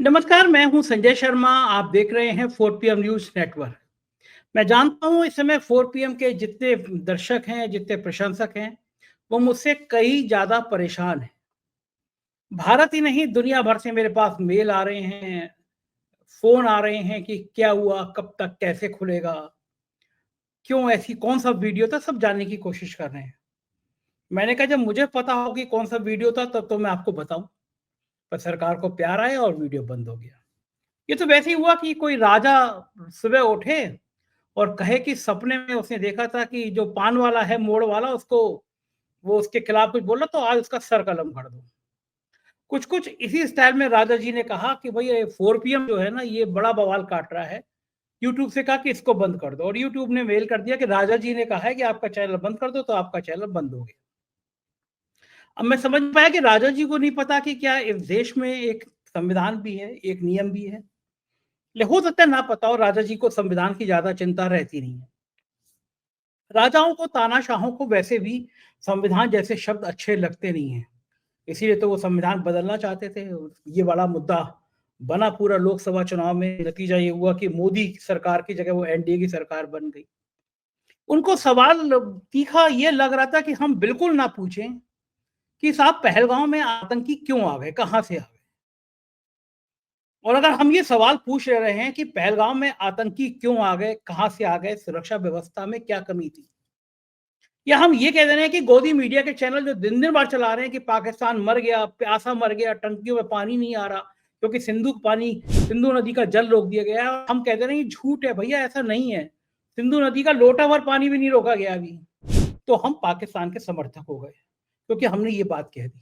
नमस्कार, मैं हूं संजय शर्मा। आप देख रहे हैं 4 PM न्यूज़ नेटवर्क। मैं जानता हूं इस समय 4 PM के जितने दर्शक हैं, जितने प्रशंसक हैं, वो मुझसे कई ज़्यादा परेशान हैं। भारत ही नहीं, दुनिया भर से मेरे पास मेल आ रहे हैं, फ़ोन आ रहे हैं कि क्या हुआ, कब तक, कैसे खुलेगा, क्यों ऐसी कौन-सा वीडियो था, सब जानने की कोशिश कर रहे हैं। मैंने कहा जब मुझे पता हो कि कौन-सा वीडियो था तब तो मैं आपको बताऊँ, पर सरकार को प्यार आया और वीडियो बंद हो गया। ये तो वैसे ही हुआ कि कोई राजा सुबह उठे और कहे कि सपने में उसने देखा था कि जो पान वाला है, मोड़ वाला, उसको वो उसके खिलाफ कुछ बोला तो आज उसका सर कलम कर दो। कुछ-कुछ इसी स्टाइल में राजा जी ने कहा कि भई ये 4 PM जो है ना, ये बड़ा बवाल काट रहा है। यूट्यूब से कहा कि इसको बंद कर दो और यूट्यूब ने मेल कर दिया कि राजा जी ने कहा है कि आपका चैनल बंद कर दो, तो आपका चैनल बंद हो गया। अब मैं समझ पाया कि राजा जी को नहीं पता कि क्या इस देश में एक संविधान भी है, एक नियम भी है। हो सकता है ना पता हो, राजा जी को संविधान की ज़्यादा चिंता रहती नहीं है। राजाओं को, तानाशाहों को वैसे भी संविधान जैसे शब्द अच्छे लगते नहीं हैं। इसीलिए तो वो संविधान बदलना चाहते थे और ये बड़ा मुद्दा बना पूरा लोकसभा चुनाव में। नतीजा ये हुआ कि मोदी सरकार की जगह वो एनडीए की सरकार बन गई। उनको सवाल तीखा ये लग रहा था कि हम बिल्कुल ना पूछें कि साहब पहलगाँव में आतंकी क्यों आ गए? कहाँ से आ गए? और अगर हम ये सवाल पूछ रहे हैं कि पहलगाम में आतंकी क्यों आ गए, कहाँ से आ गए, सुरक्षा व्यवस्था में क्या कमी थी? या हम ये कह दे रहे हैं कि गोदी मीडिया के चैनल जो दिन-दिन भर चला रहे हैं कि पाकिस्तान मर गया, प्यासा मर गया, टंकियों में पानी नहीं आ रहा, क्योंकि सिंधु नदी का जल रोक दिया गया है। और हम कहते रहे हैं झूठ है भैया, ऐसा नहीं है। सिंधु नदी का लोटा भर पानी भी नहीं रोका गया अभी। तो हम पाकिस्तान के समर्थक हो गए, क्योंकि हमने ये बात कह दी।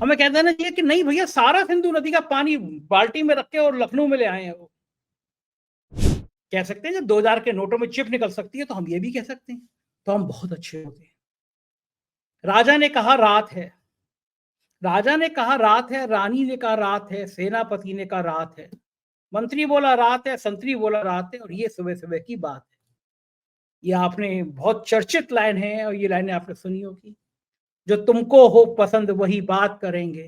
हमें कह देना चाहिए कि नहीं भैया, सारा सिंधु नदी का पानी बाल्टी में रख के और लखनऊ में ले आए हैं वो। कह सकते हैं जब 2000 के नोटों में चिप निकल सकती है तो हम ये भी कह सकते हैं, तो हम बहुत अच्छे होते हैं। राजा ने कहा रात है, राजा ने कहा रात है, रानी ने कहा रात है, सेनापति ने कहा रात है, मंत्री बोला रात है, संतरी बोला रात है, और ये सुबह सुबह की बात है। ये आपने बहुत चर्चित लाइन है और ये लाइनें आपने सुनी होगी। जो तुमको हो पसंद वही बात करेंगे,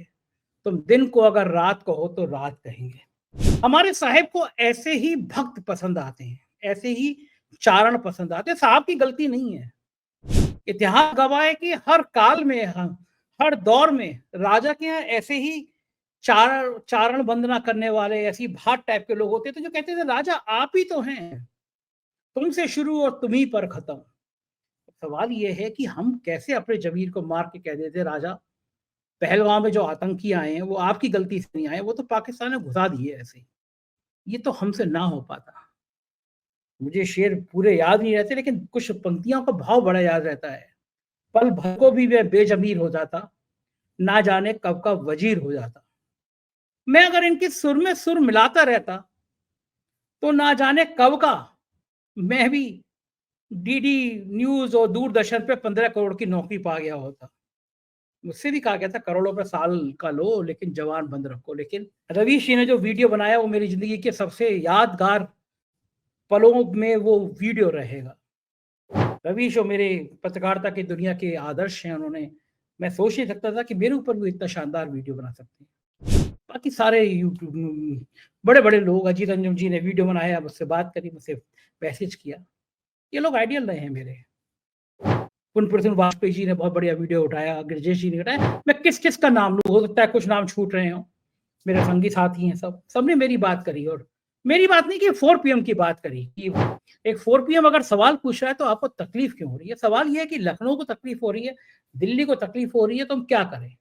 तुम दिन को अगर रात कहो तो रात कहेंगे। हमारे साहेब को ऐसे ही भक्त पसंद आते हैं, ऐसे ही चारण पसंद आते हैं। साहब की गलती नहीं है। इतिहास गवाह है कि हर काल में, हर दौर में राजा के यहाँ ऐसे ही चारण वंदना करने वाले, ऐसी भाट टाइप के लोग होते थे जो कहते थे राजा आप ही तो हैं, तुमसे शुरू और तुम ही पर खत्म। सवाल ये है कि हम कैसे अपने जमीर को मार के कह देते राजा पहलगाम में जो आतंकी आए हैं वो आपकी गलती से नहीं आए, वो तो पाकिस्तान ने घुसा दिए ऐसे ही। ये तो हमसे ना हो पाता। मुझे शेर पूरे याद नहीं रहते, लेकिन कुछ पंक्तियों का भाव बड़ा याद रहता है। पल भर को भी वह बेजमीर हो जाता, ना जाने कब का वजीर हो जाता। मैं अगर इनके सुर में सुर मिलाता रहता तो ना जाने कब का मैं भी डीडी न्यूज और दूरदर्शन पे 15 करोड़ की नौकरी पा गया होता। मुझसे भी कहा गया था करोड़ों पे साल का लो लेकिन जवान बंद रखो। लेकिन रवि सिंह ने जो वीडियो बनाया वो मेरी जिंदगी के सबसे यादगार पलों में वो वीडियो रहेगा। रवीश जो मेरे पत्रकारिता की दुनिया के आदर्श हैं, उन्होंने, मैं सोच नहीं सकता था कि मेरे ऊपर भी इतना शानदार वीडियो बना सकते हैं। बाकी सारे यूट्यूब बड़े-बड़े लोग, अजीत अंजुम जी ने वीडियो बनाया, मुझसे बात करी, मुझसे मैसेज किया। ये लोग आइडियल रहे हैं मेरे। पुन वाजपेयी जी ने बहुत बढ़िया वीडियो उठाया, गिरिजेश जी ने उठाया। मैं किस-किस का नाम लूँ, हो सकता है कुछ नाम छूट रहे हों। मेरे संगी साथी हैं सब, सबने मेरी बात करी और मेरी बात नहीं कि 4 PM की बात करी कि एक 4 PM अगर सवाल पूछ रहा है तो आपको तकलीफ क्यों हो रही है? सवाल ये है कि लखनऊ को तकलीफ हो रही है, दिल्ली को तकलीफ हो रही है, तो हम क्या करें?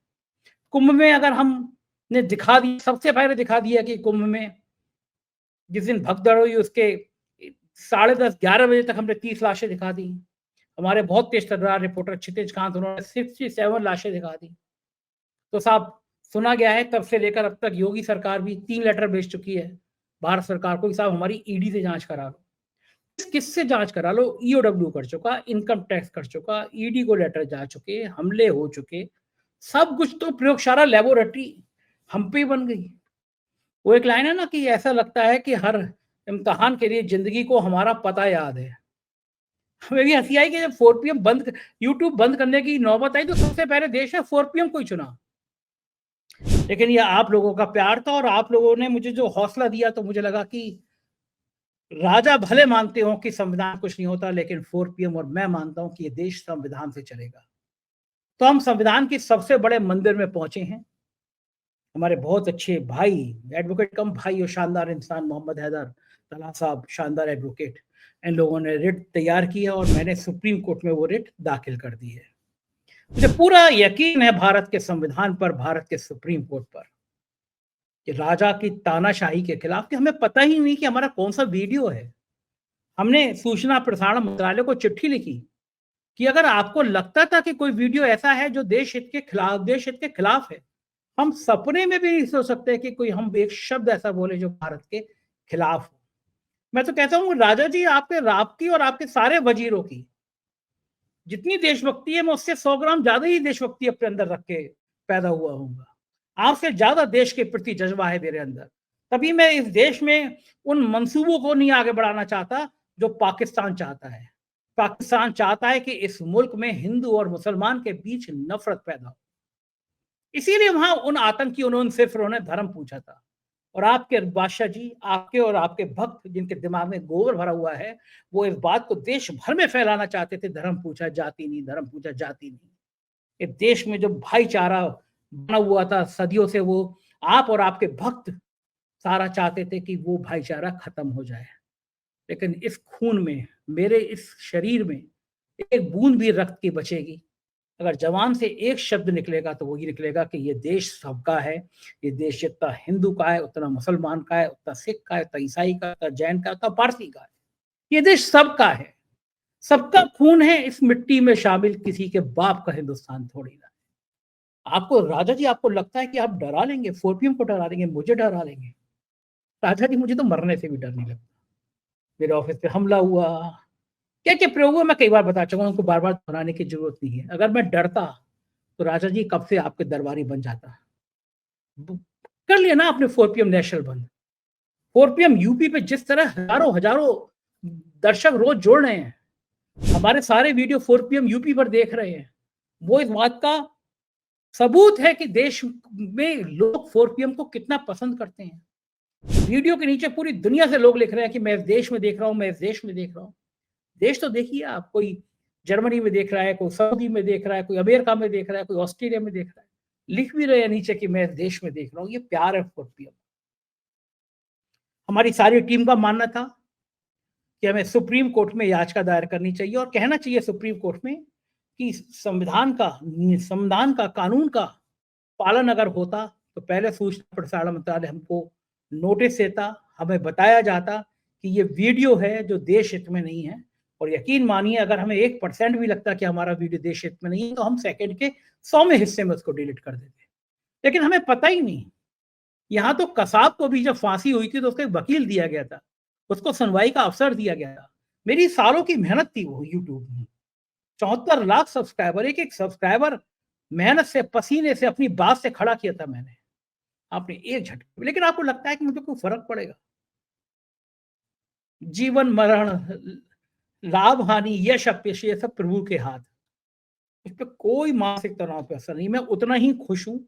कुंभ में अगर हमने दिखा दिया, सबसे पहले दिखा दिया कि कुंभ में जिस दिन भगदड़ हुई उसके 10:30 11 बजे तक हमने 30 लाशें दिखा दी। हमारे बहुत तेज तर्रार रिपोर्टर क्षितिज कांत, उन्होंने 67 लाशें दिखा दी। तो साहब, सुना गया है तब से लेकर अब तक योगी सरकार भी 3 लेटर भेज चुकी है भारत सरकार को कि साहब हमारी ईडी से जांच करा लो। किससे जांच करा लो? ईओडब्ल्यू कर चुका, इनकम टैक्स कर चुका, ईडी को लेटर जा चुके, हमले हो चुके, सब कुछ। तो प्रयोगशाला लैबोरेटरी हम पे बन गई। वो एक लाइन है ना कि ऐसा लगता है कि हर इम्तिहान के लिए जिंदगी को हमारा पता याद है। हमें भी हंसी आई कि जब 4 PM बंद, यूट्यूब बंद करने की नौबत आई तो सबसे पहले देश ने 4 PM को ही चुना। लेकिन ये आप लोगों का प्यार था और आप लोगों ने मुझे जो हौसला दिया, तो मुझे लगा कि राजा भले मानते हो कि संविधान कुछ नहीं होता, लेकिन 4 पीएम और मैं मानता हूं कि ये देश संविधान से चलेगा। तो हम संविधान के सबसे बड़े मंदिर में पहुंचे हैं। हमारे बहुत अच्छे भाई, एडवोकेट कम भाई और शानदार इंसान मोहम्मद हैदर तला साहब, शानदार एडवोकेट, इन लोगों ने रिट तैयार किया और मैंने सुप्रीम कोर्ट में वो रिट दाखिल कर दी है। मुझे पूरा यकीन है भारत के संविधान पर, भारत के सुप्रीम कोर्ट पर, कि राजा की तानाशाही के खिलाफ, कि हमें पता ही नहीं कि हमारा कौन सा वीडियो है। हमने सूचना प्रसारण मंत्रालय को चिट्ठी लिखी कि अगर आपको लगता था कि कोई वीडियो ऐसा है जो देश हित के खिलाफ, देश हित के खिलाफ है, हम सपने में भी नहीं सोच सकते कि कोई हम एक शब्द ऐसा बोले जो भारत के खिलाफ हो। मैं तो कहता हूँ राजा जी, आपकी और आपके सारे वजीरों की जितनी देशभक्ति है, मैं उससे 100 ग्राम ज्यादा ही देशभक्ति अपने अंदर रख के पैदा हुआ हूँगा। आपसे ज्यादा देश के प्रति जज्बा है मेरे अंदर। तभी मैं इस देश में उन मंसूबों को नहीं आगे बढ़ाना चाहता जो पाकिस्तान चाहता है। पाकिस्तान चाहता है कि इस मुल्क में हिंदू और मुसलमान के बीच नफरत पैदा हो। इसीलिए वहां उन आतंकियों ने, सिर्फ उन्होंने धर्म पूछा था। और आपके बादशाह जी, आपके और आपके भक्त जिनके दिमाग में गोबर भरा हुआ है, वो इस बात को देश भर में फैलाना चाहते थे, धर्म पूछा जाति नहीं, धर्म पूछा जाति नहीं। इस देश में जो भाईचारा बना हुआ था सदियों से, वो आप और आपके भक्त सारा चाहते थे कि वो भाईचारा खत्म हो जाए। लेकिन इस खून में, मेरे इस शरीर में एक बूंद भी रक्त की बचेगी। अगर जवान से एक शब्द निकलेगा तो वही निकलेगा कि ये देश सबका है। ये देश जितना हिंदू का है, उतना मुसलमान का है, उतना सिख का है, उतना ईसाई का, उतना जैन का, उतना पारसी का है। ये देश सबका है, सबका खून है इस मिट्टी में शामिल, किसी के बाप का हिंदुस्तान थोड़ी ना। आपको राजा जी, आपको लगता है कि आप डरा लेंगे, 4 पीएम को डरा लेंगे, मुझे डरा लेंगे? राजा जी, मुझे तो मरने से भी डर नहीं लगता। मेरे ऑफिस पे हमला हुआ, क्या क्या प्रयोग हुआ, मैं कई बार बता चुका हूं, उनको बार बार दोहराने की जरूरत नहीं है। अगर मैं डरता तो राजा जी कब से आपके दरबारी बन जाता। कर लिया ना आपने 4 पीएम नेशनल बंद। 4 पीएम यूपी पे जिस तरह हजारों हजारों दर्शक रोज जोड़ रहे हैं, हमारे सारे वीडियो 4 पीएम यूपी पर देख रहे हैं, वो इस बात का सबूत है कि देश में लोग 4 पीएम को कितना पसंद करते हैं। वीडियो के नीचे पूरी दुनिया से लोग लिख रहे हैं कि मैं इस देश में देख रहा हूं, मैं इस देश में देख रहा हूं। देश तो देखिए आप, कोई जर्मनी में देख रहा है, कोई सऊदी में देख रहा है, कोई अमेरिका में देख रहा है, कोई ऑस्ट्रेलिया में देख रहा है। लिख भी रहे हैं नीचे कि मैं इस देश में देख रहा हूं। ये प्यार है 4 पीएम। हमारी सारी टीम का मानना था कि हमें सुप्रीम कोर्ट में याचिका दायर करनी चाहिए और कहना चाहिए सुप्रीम कोर्ट में कि संविधान का, कानून का पालन अगर होता तो पहले सूचना प्रसारण मंत्रालय हमको नोटिस देता, हमें बताया जाता कि ये वीडियो है जो देश हित में नहीं है। और यकीन मानिए, अगर हमें 1% भी लगता कि हमारा वीडियो देश हित में नहीं है, तो हम सेकंड के 100वें हिस्से में उसको डिलीट कर देते। लेकिन हमें पता ही नहीं। यहाँ तो कसाब को भी जब फांसी हुई थी तो उसको एक वकील दिया गया था, उसको सुनवाई का अवसर दिया गया था। मेरी सालों की मेहनत थी वो यूट्यूब में। 74 लाख सब्सक्राइबर, एक एक सब्सक्राइबर मेहनत से, पसीने से, अपनी बात से खड़ा किया था मैंने। आपने एक झटके। लेकिन आपको लगता है कि मुझे कोई फर्क पड़ेगा? जीवन मरण, लाभ हानि, यश अपयश, ये सब प्रभु के हाथ। इस पे कोई मानसिक तनाव पे असर नहीं। मैं उतना ही खुश हूं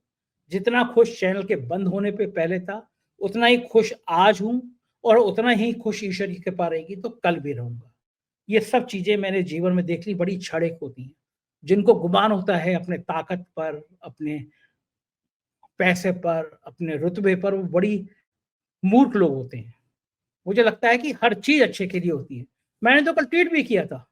जितना खुश चैनल के बंद होने पे पहले था, उतना ही खुश आज हूं, और उतना ही खुश ईश्वर की कृपा रहेगी तो कल भी रहूंगा। ये सब चीजें मैंने जीवन में देख ली, बड़ी क्षणिक होती हैं। जिनको गुमान होता है अपने ताकत पर, अपने पैसे पर, अपने रुतबे पर, वो बड़ी मूर्ख लोग होते हैं। मुझे लगता है कि हर चीज अच्छे के लिए होती है। मैंने तो कल ट्वीट भी किया था।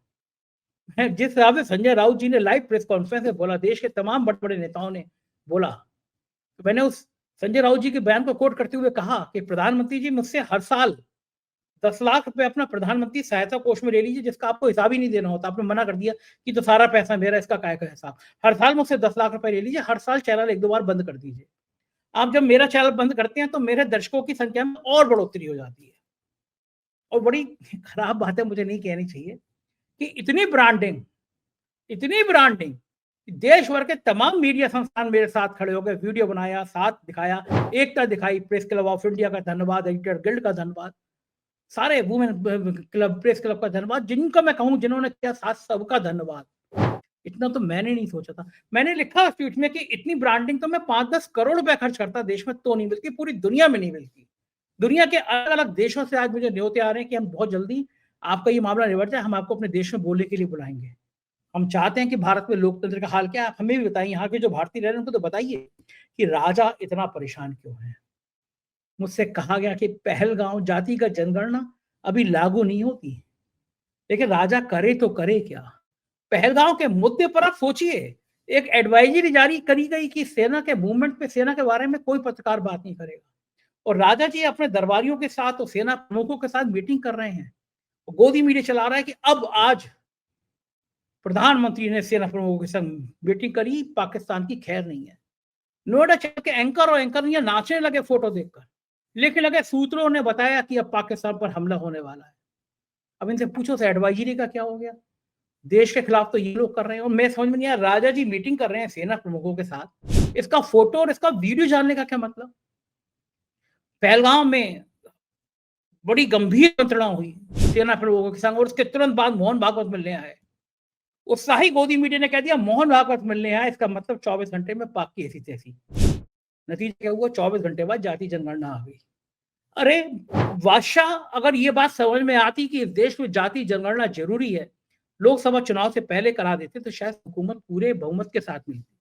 जिस हिसाब से संजय राउत जी ने लाइव प्रेस कॉन्फ्रेंस में बोला, देश के तमाम बड़े बड़े नेताओं ने बोला, तो मैंने उस संजय राउत जी के बयान को कोट करते हुए कहा कि प्रधानमंत्री जी, मुझसे हर साल 10 लाख रुपए अपना प्रधानमंत्री सहायता कोष में ले लीजिए, जिसका आपको हिसाब ही नहीं देना होता। आपने मना कर दिया कि तो सारा पैसा मेरा, इसका काय का हिसाब। हर साल मुझसे 10 लाख रुपए ले लीजिए, हर साल चैनल 1-2 बार बंद कर दीजिए। आप जब मेरा चैनल बंद करते हैं तो मेरे दर्शकों की संख्या में और बढ़ोतरी हो जाती है। और बड़ी खराब बात है, मुझे नहीं कहनी चाहिए, कि इतनी ब्रांडिंग, देश भर के तमाम मीडिया संस्थान मेरे साथ खड़े हो गए, वीडियो बनाया, साथ दिखाया, एकता दिखाई। प्रेस क्लब ऑफ इंडिया का धन्यवाद, एडिटर गिल्ड का धन्यवाद, सारे वुमेन क्लब, प्रेस क्लब का धन्यवाद, जिनका मैं कहूं जिन्होंने किया साथ, सबका धन्यवाद। इतना तो मैंने नहीं सोचा था। मैंने लिखा उस ट्वीट में कि इतनी ब्रांडिंग तो मैं 5-10 करोड़ रुपए खर्च करता देश में तो नहीं मिलती, पूरी दुनिया में नहीं मिलती। दुनिया के अलग-अलग देशों से आज मुझे न्योते आ रहे हैं कि हम बहुत जल्दी आपका ये मामला निबट जाए, हम आपको अपने देश में बोलने के लिए बुलाएँगे। हम चाहते हैं कि भारत में लोकतंत्र का हाल क्या है, आप हमें भी बताइए, यहाँ के जो भारतीय रह रहे हैं उनको तो बताइए कि राजा इतना परेशान क्यों है? मुझसे कहा गया कि पहलगाँव जातिगत जनगणना अभी लागू नहीं होती। लेकिन राजा करे तो करे क्या? पहलगाँव के मुद्दे पर आप सोचिए, एक एडवाइजरी जारी करी गई कि सेना के मूवमेंट पे, सेना के बारे में कोई पत्रकार बात नहीं करेगा। और राजा जी अपने दरबारियों के साथ और सेना प्रमुखों के साथ मीटिंग कर रहे हैं। गोदी मीडिया चला रहा है कि अब आज प्रधानमंत्री ने सेना प्रमुखों के संग मीटिंग करी, पाकिस्तान की खैर नहीं है। नोएडा चल के एंकर और एंकरनियां नाचने लगे फोटो देखकर, लिखने लगे सूत्रों ने बताया कि अब पाकिस्तान पर हमला होने वाला है। अब इनसे पूछो से एडवाइजरी का क्या हो गया? देश के खिलाफ तो ये लोग कर रहे हैं और मैं समझ में नहीं आया, राजा जी मीटिंग कर रहे हैं सेना प्रमुखों के साथ, इसका फोटो और इसका वीडियो जानने का क्या मतलब? पहलगाम में बड़ी गंभीर मंत्रणा हुई सेना प्रमुखों के संग और उसके तुरंत बाद मोहन भागवत मिलने आए। उत्साही गोदी मीडिया ने कह दिया मोहन भागवत मिलने आए, इसका मतलब 24 घंटे में पाक की ऐसी तैसी। नतीजा क्या हुआ? 24 घंटे बाद जाति जनगणना आ गई। अरे बादशाह, अगर ये बात समझ में आती कि इस देश में जाति जनगणना जरूरी है, लोकसभा चुनाव से पहले करा देते तो शायद हुकूमत पूरे बहुमत के साथ मिलती।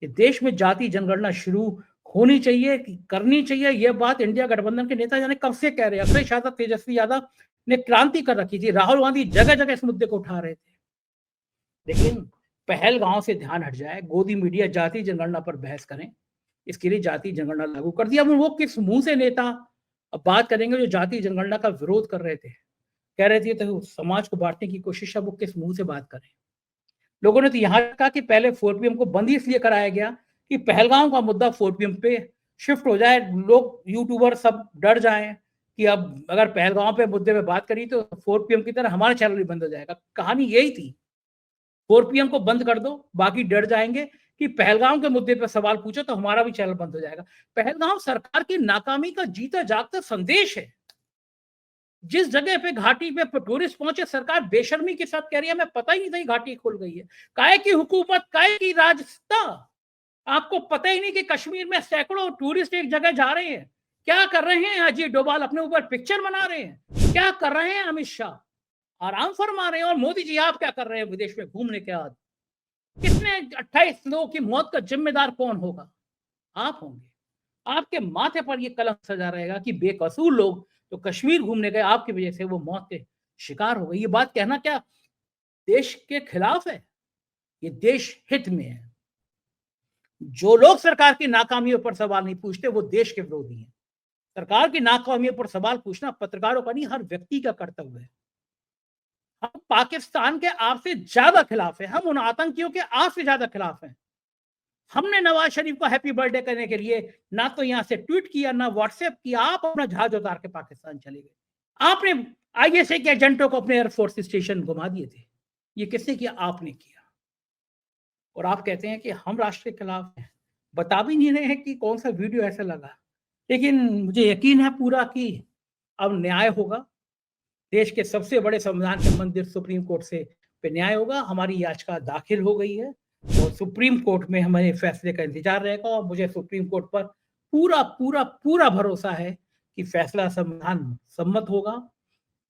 कि देश में जाति जनगणना शुरू होनी चाहिए, करनी चाहिए, यह बात इंडिया गठबंधन के नेता जाने कब से कह रहे हैं। अखिलेश यादव, तेजस्वी यादव ने क्रांति कर रखी थी, राहुल गांधी जगह जगह इस मुद्दे को उठा रहे थे। लेकिन पहलगांव से ध्यान हट जाए, गोदी मीडिया जाति जनगणना पर बहस करें, इसके लिए जाति जनगणना लागू कर दिया। अब वो किस मुंह से नेता अब बात करेंगे जो जाति जनगणना का विरोध कर रहे थे, कह रहे थे तो समाज को बांटने की कोशिश है, वो किस मुंह से बात करें? लोगों ने तो यहाँ कहा कि पहले 4 PM को बंद इसलिए कराया गया कि पहलगाम का मुद्दा 4 PM पे शिफ्ट हो जाए, लोग यूट्यूबर सब डर जाएं कि अब अगर पहलगाम पे मुद्दे पे बात करी तो 4 PM की तरह हमारा चैनल भी बंद हो जाएगा। कहानी यही थी, 4 PM को बंद कर दो, बाकी डर जाएंगे कि पहलगाम के मुद्दे पर सवाल पूछो तो हमारा भी चैनल बंद हो जाएगा। पहलगाम सरकार की नाकामी का जीता जागता संदेश है। जिस जगह पे घाटी पे टूरिस्ट पहुंचे, सरकार बेशर्मी के साथ कह रही है हमें पता ही नहीं था घाटी खुल गई है। काहे की हुकूमत, काहे की राजसत्ता? आपको पता ही नहीं कि कश्मीर में सैकड़ों टूरिस्ट एक जगह जा रहे हैं। क्या कर रहे हैं अजय डोभाल? अपने ऊपर पिक्चर बना रहे हैं। क्या कर रहे हैं अमित शाह? आराम फरमा रहे हैं। और मोदी जी आप क्या कर रहे हैं विदेश में घूमने के बाद? कितने 28 लोगों की मौत का जिम्मेदार कौन होगा? आप होंगे। आपके माथे पर यह कलंक सजा रहेगा कि बेकसूर लोग तो कश्मीर घूमने गए, आपकी वजह से वो मौत के शिकार हो गई। ये बात कहना क्या देश के खिलाफ है? ये देश हित में है। जो लोग सरकार की नाकामियों पर सवाल नहीं पूछते वो देश के विरोधी हैं। सरकार की नाकामियों पर सवाल पूछना पत्रकारों का नहीं, हर व्यक्ति का कर्तव्य है। हम पाकिस्तान के आपसे ज्यादा खिलाफ है, हम उन आतंकियों के आपसे ज्यादा खिलाफ हैं। हमने नवाज शरीफ को हैप्पी बर्थडे करने के लिए ना तो यहां से ट्वीट किया, ना व्हाट्सएप किया। आप अपना जहाज उतार के पाकिस्तान चले गए। आपने आईएसआई के एजेंटों को अपने एयरफोर्स स्टेशन घुमा दिए थे। ये किसने किया? आपने किया। और आप कहते हैं कि हम राष्ट्र के खिलाफ हैं, बता भी नहीं रहे हैं कि कौन सा वीडियो ऐसा लगा। लेकिन मुझे यकीन है पूरा कि अब न्याय होगा। देश के सबसे बड़े संविधान के मंदिर सुप्रीम कोर्ट से पे न्याय होगा। हमारी याचिका दाखिल हो गई है और सुप्रीम कोर्ट में हमारे फैसले का इंतजार रहेगा। और मुझे सुप्रीम कोर्ट पर पूरा पूरा पूरा भरोसा है कि फैसला संविधान सम्मत होगा।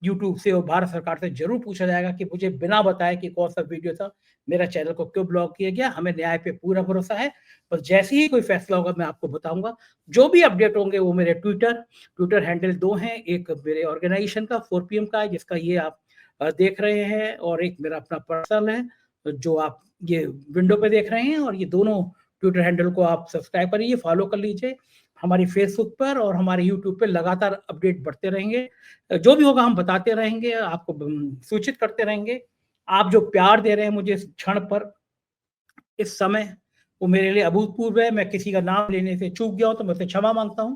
यूट्यूब से और भारत सरकार से जरूर पूछा जाएगा कि मुझे बिना बताए कि कौन सा वीडियो था, मेरा चैनल को क्यों ब्लॉक किया गया। हमें न्याय पे पूरा भरोसा है। बस जैसे ही कोई फैसला होगा मैं आपको बताऊंगा। जो भी अपडेट होंगे वो मेरे ट्विटर हैंडल 2 हैं। एक मेरे ऑर्गेनाइजेशन का 4 PM का है जिसका ये आप देख रहे हैं, और एक मेरा अपना पर्सनल है जो आप ये विंडो पे देख रहे हैं। और ये दोनों ट्विटर हैंडल को आप सब्सक्राइब करिए, फॉलो कर लीजिए। हमारी फेसबुक पर और हमारे यूट्यूब पे लगातार अपडेट बढ़ते रहेंगे। जो भी होगा हम बताते रहेंगे, आपको सूचित करते रहेंगे। आप जो प्यार दे रहे हैं मुझे इस क्षण पर, इस समय, वो मेरे लिए अभूतपूर्व है। मैं किसी का नाम लेने से चूक गया हूं तो मैं उससे क्षमा मांगता हूं।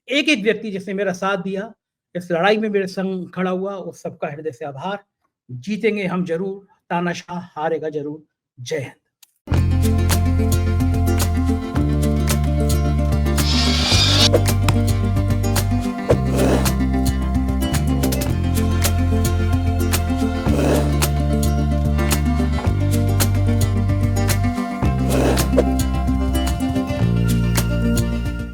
एक एक व्यक्ति जिसने मेरा साथ दिया, इस लड़ाई में मेरे संग खड़ा हुआ, उस सबका हृदय से आभार। जीतेंगे हम जरूर, तानाशाह हारेगा जरूर। जय हिंद।